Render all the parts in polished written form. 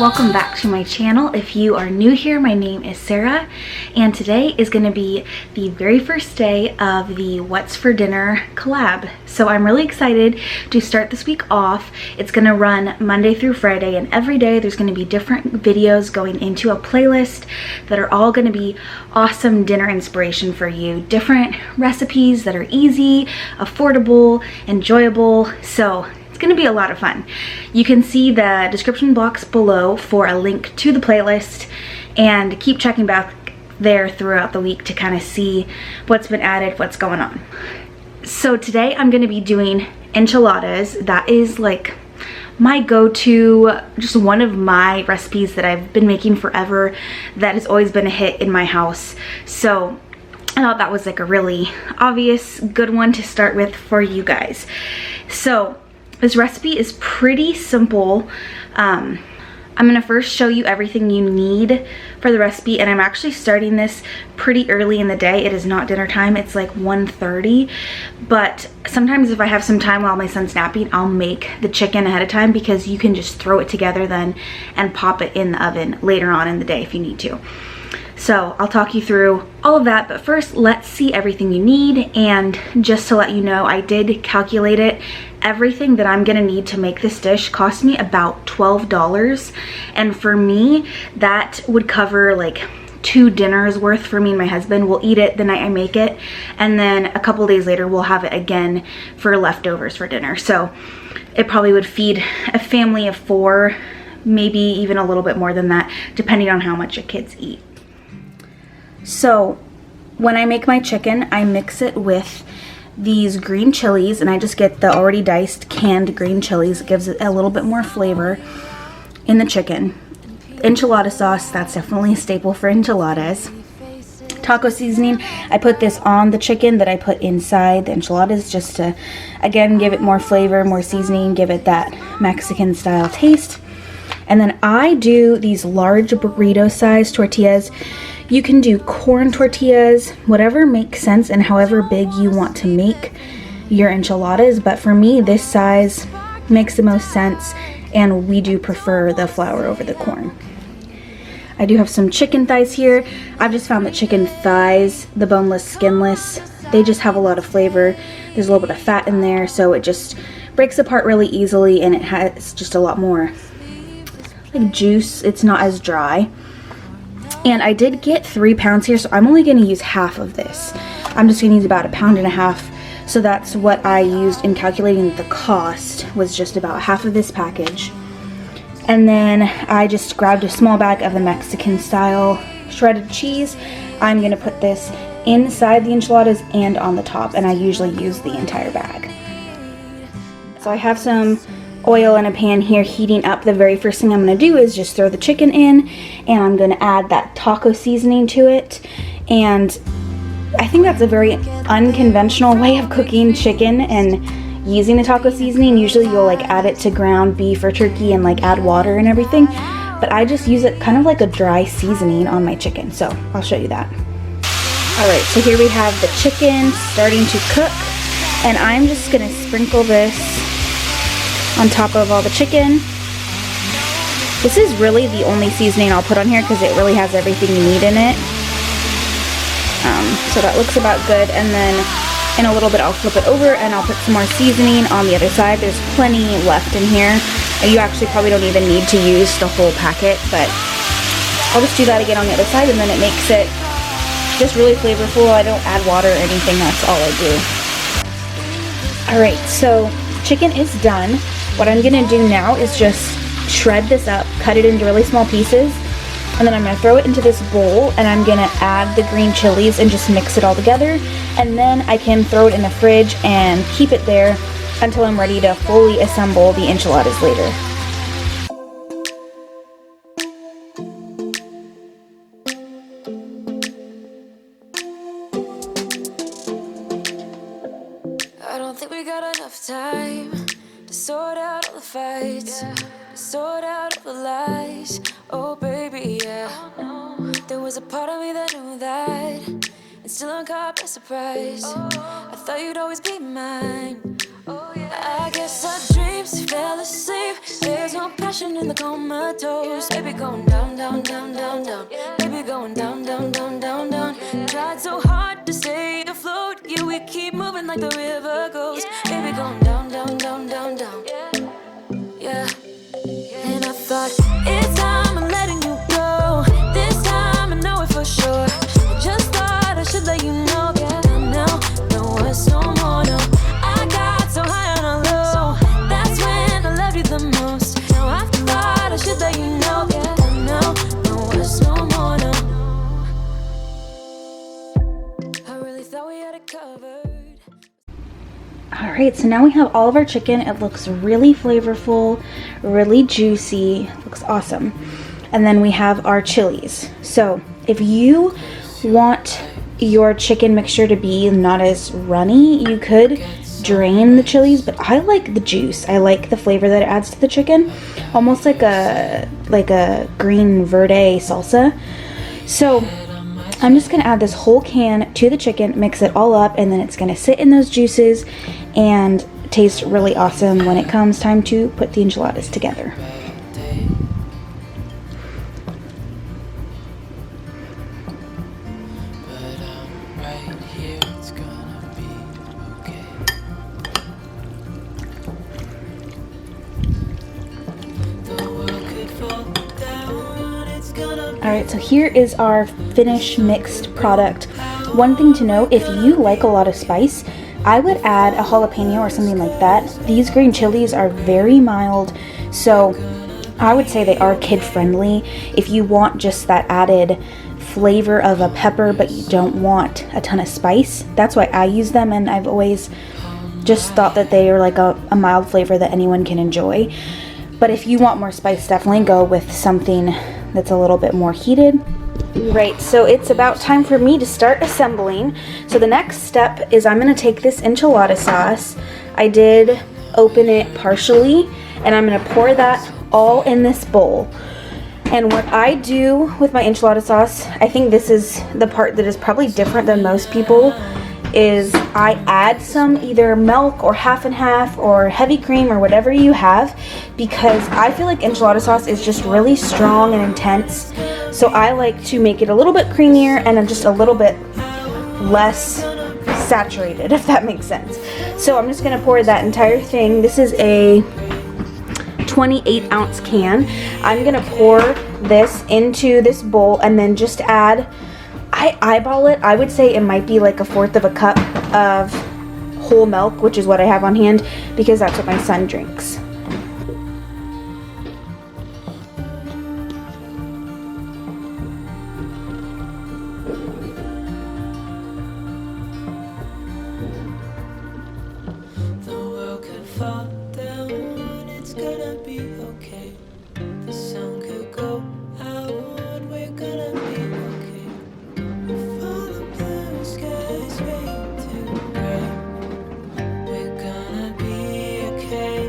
welcome back to my channel. If you are new here, my name is Sarah, and today is going to be the very first day of the What's for Dinner collab. So I'm really excited to start this week off. It's going to run Monday through Friday, and every day there's going to be different videos going into a playlist that are all going to be awesome dinner inspiration for you. Different recipes that are easy, affordable, enjoyable. So it's going to be a lot of fun. You can see the description box below for a link to the playlist, and keep checking back there throughout the week to kind of see what's been added, what's going on. So today I'm going to be doing enchiladas. That is like my go-to, just one of my recipes that I've been making forever that has always been a hit in my house. So I thought that was like a really obvious good one to start with for you guys. So this recipe is pretty simple. I'm gonna first show you everything you need for the recipe, and I'm actually starting this pretty early in the day. It is not dinner time, it's like 1:30, but sometimes if I have some time while my son's napping, I'll make the chicken ahead of time because you can just throw it together then and pop it in the oven later on in the day if you need to. So I'll talk you through all of that, but first let's see everything you need. And just to let you know, I did calculate it. Everything that I'm gonna need to make this dish cost me about $12, and for me that would cover like 2 dinners worth for me and my husband. We'll eat it the night I make it, and then a couple days later we'll have it again for leftovers for dinner. So it probably would feed a family of 4, maybe even a little bit more than that, depending on how much your kids eat. So when I make my chicken, I mix it with these green chilies, and I just get the already diced canned green chilies. It gives it a little bit more flavor in the chicken. Enchilada sauce, that's definitely a staple for enchiladas. Taco seasoning, I put this on the chicken that I put inside the enchiladas just to, again, give it more flavor, more seasoning, give it that Mexican style taste. And then I do these large burrito size tortillas. You can do corn tortillas, whatever makes sense and however big you want to make your enchiladas, but for me this size makes the most sense, and we do prefer the flour over the corn. I do have some chicken thighs here. I've just found that chicken thighs, the boneless, skinless, they just have a lot of flavor. There's a little bit of fat in there, so it just breaks apart really easily, and it has just a lot more like juice. It's not as dry. And I did get 3 pounds here, so I'm only going to use half of this. I'm just going to use about 1.5 pounds. So that's what I used in calculating the cost, was just about half of this package. And then I just grabbed a small bag of the Mexican style shredded cheese. I'm going to put this inside the enchiladas and on the top, and I usually use the entire bag. So I have some oil in a pan here heating up. The very first thing I'm going to do is just throw the chicken in, and I'm going to add that taco seasoning to it. And I think that's a very unconventional way of cooking chicken and using the taco seasoning. Usually you'll like add it to ground beef or turkey and like add water and everything, but I just use it kind of like a dry seasoning on my chicken, so I'll show you that. Alright, so here we have the chicken starting to cook, and I'm just going to sprinkle this on top of all the chicken. This is really the only seasoning I'll put on here because it really has everything you need in it. So that looks about good, and then in a little bit I'll flip it over and I'll put some more seasoning on the other side. There's plenty left in here. You actually probably don't even need to use the whole packet, but I'll just do that again on the other side, and then it makes it just really flavorful. I don't add water or anything, that's all I do. Alright, so chicken is done. What I'm gonna do now is just shred this up, cut it into really small pieces, and then I'm gonna throw it into this bowl, and I'm gonna add the green chilies and just mix it all together, and then I can throw it in the fridge and keep it there until I'm ready to fully assemble the enchiladas later. I don't think we got enough time to sort out all the fights, to sort out all the lies. Oh baby, yeah. There was a part of me that knew that, and still I'm caught by surprise. I thought you'd always be mine. Oh yeah. I guess our dreams fell asleep. There's no passion in the comatose. Baby going down, down, down, down, down. Baby going down, down, down, down, down. Tried so hard to stay afloat. Yeah, we keep moving like the river goes. Baby going down, down, down, down, down. Yeah. And I thought, it's time I'm letting you go. This time I know it for sure. I just thought I should let you know. Yeah, now, no words no more, no. I got so high on a low. That's when I loved you the most. Now I thought I should let you know. Yeah, now, no words no more, no. I really thought we had it covered. All right, so now we have all of our chicken. It looks really flavorful, really juicy, looks awesome. And then we have our chilies. So if you want your chicken mixture to be not as runny, you could drain the chilies, but I like the juice. I like the flavor that it adds to the chicken, almost like a green verde salsa. So I'm just gonna add this whole can to the chicken, mix it all up, and then it's gonna sit in those juices and taste really awesome when it comes time to put the enchiladas together. Alright, so here is our finished mixed product. One thing to note, if you like a lot of spice, I would add a jalapeno or something like that. These green chilies are very mild, so I would say they are kid friendly. If you want just that added flavor of a pepper but you don't want a ton of spice, that's why I use them, and I've always just thought that they are like a mild flavor that anyone can enjoy. But if you want more spice, definitely go with something that's a little bit more heated. Right, so it's about time for me to start assembling. So the next step is I'm going to take this enchilada sauce. I did open it partially, and I'm going to pour that all in this bowl. And what I do with my enchilada sauce, I think this is the part that is probably different than most people, is I add some either milk or half and half or heavy cream or whatever you have, because I feel like enchilada sauce is just really strong and intense. So I like to make it a little bit creamier and just a little bit less saturated, if that makes sense. So I'm just gonna pour that entire thing. This is a 28-ounce can. I'm gonna pour this into this bowl and then just add, I eyeball it, I would say it might be like 1/4 of a cup of whole milk, which is what I have on hand because that's what my son drinks. The world could fall down, it's gonna be okay. The sun could go out, we're gonna be okay. If all the blue skies fade to gray, we're gonna be okay.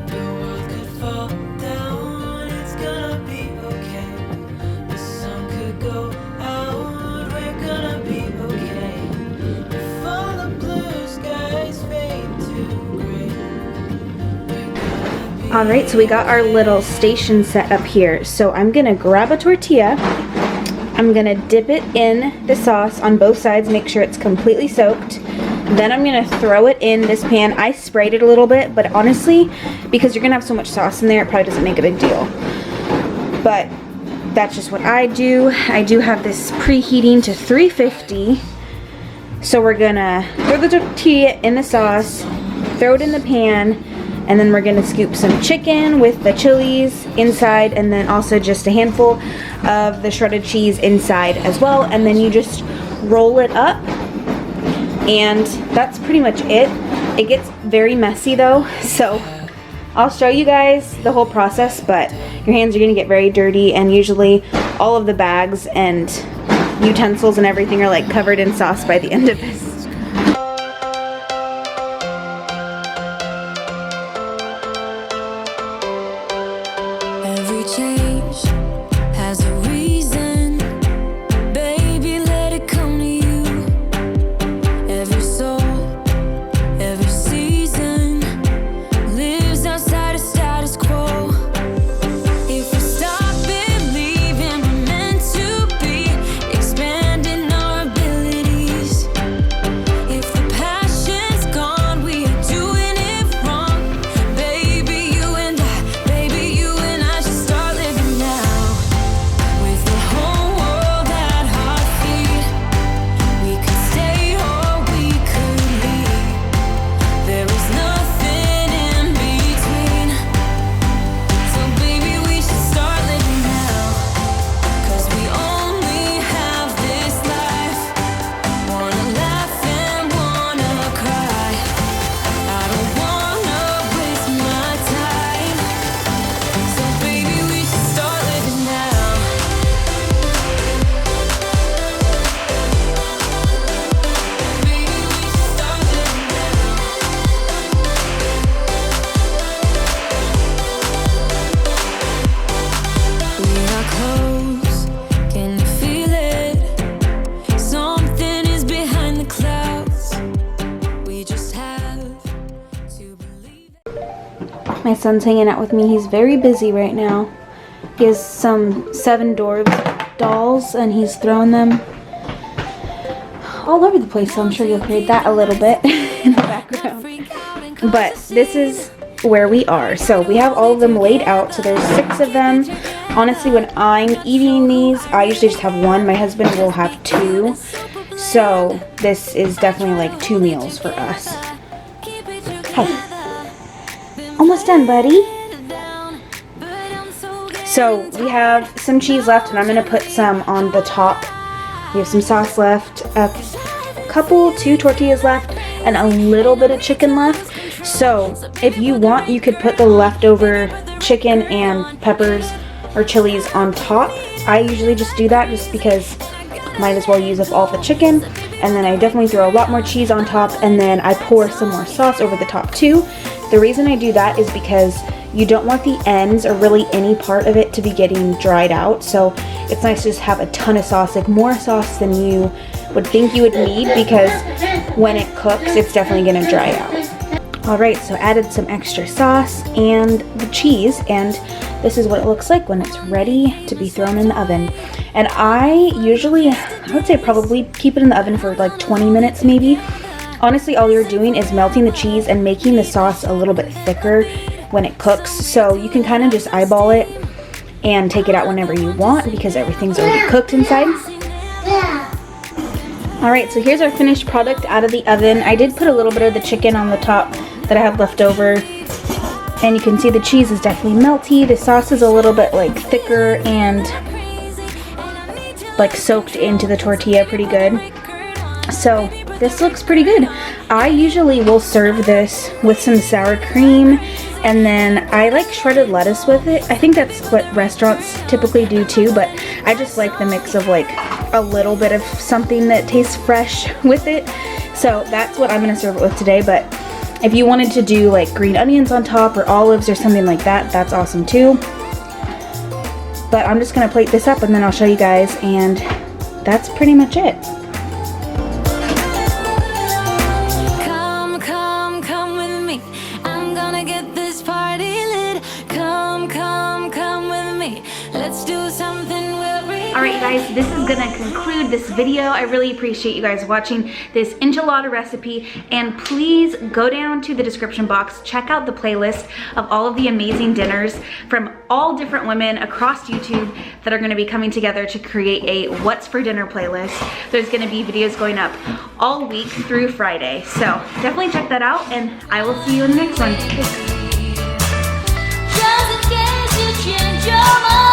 The world could fall down, it's gonna be okay. The sun could go out, we're gonna be okay. If all the blue skies fade to gray, we're gonna be All right, so we got our little station set up here. So I'm gonna grab a tortilla. I'm gonna dip it in the sauce on both sides, make sure it's completely soaked. Then I'm gonna throw it in this pan. I sprayed it a little bit, but honestly, because you're gonna have so much sauce in there, it probably doesn't make a big deal. But that's just what I do. I do have this preheating to 350. So we're gonna throw the tortilla in the sauce, throw it in the pan, and then we're gonna scoop some chicken with the chilies inside, and then also just a handful of the shredded cheese inside as well. And then you just roll it up, and that's pretty much it. It gets very messy though, so I'll show you guys the whole process, but your hands are gonna get very dirty, and usually all of the bags and utensils and everything are like covered in sauce by the end of this. Every change has a reason. Baby, let it come to you. My son's hanging out with me. He's very busy right now. He has some 7 Dwarves dolls and he's throwing them all over the place, so I'm sure you'll hear that a little bit in the background. But this is where we are. So we have all of them laid out. So there's 6 of them. Honestly, when I'm eating these, I usually just have 1. My husband will have 2. So this is definitely like 2 meals for us. Hey. Almost done, buddy. So we have some cheese left, and I'm going to put some on the top. We have some sauce left, a couple, 2 tortillas left, and a little bit of chicken left. So if you want, you could put the leftover chicken and peppers or chilies on top. I usually just do that just because might as well use up all the chicken. And then I definitely throw a lot more cheese on top, and then I pour some more sauce over the top too. The reason I do that is because you don't want the ends or really any part of it to be getting dried out. So it's nice to just have a ton of sauce, like more sauce than you would think you would need, because when it cooks, it's definitely gonna dry out. Alright, so added some extra sauce and the cheese, and this is what it looks like when it's ready to be thrown in the oven. And I would say probably keep it in the oven for like 20 minutes maybe. Honestly, all you're doing is melting the cheese and making the sauce a little bit thicker when it cooks. So you can kind of just eyeball it and take it out whenever you want because everything's already cooked inside. Alright, so here's our finished product out of the oven. I did put a little bit of the chicken on the top that I have left over. And you can see the cheese is definitely melty. The sauce is a little bit like thicker and like soaked into the tortilla pretty good. So this looks pretty good. I usually will serve this with some sour cream, and then I like shredded lettuce with it. I think that's what restaurants typically do too, but I just like the mix of like a little bit of something that tastes fresh with it. So that's what I'm gonna serve it with today. But if you wanted to do like green onions on top or olives or something like that, that's awesome too. But I'm just gonna plate this up and then I'll show you guys, and that's pretty much it. Come with me. I'm gonna get this party lit. Come with me. Let's do something where we... Alright guys, this is gonna conclude this video. I really appreciate you guys watching this enchilada recipe, and please go down to the description box, check out the playlist of all of the amazing dinners from all different women across YouTube that are gonna be coming together to create a What's for Dinner playlist. There's gonna be videos going up all week through Friday, so definitely check that out, and I will see you in the next one. Just in case you change your mind.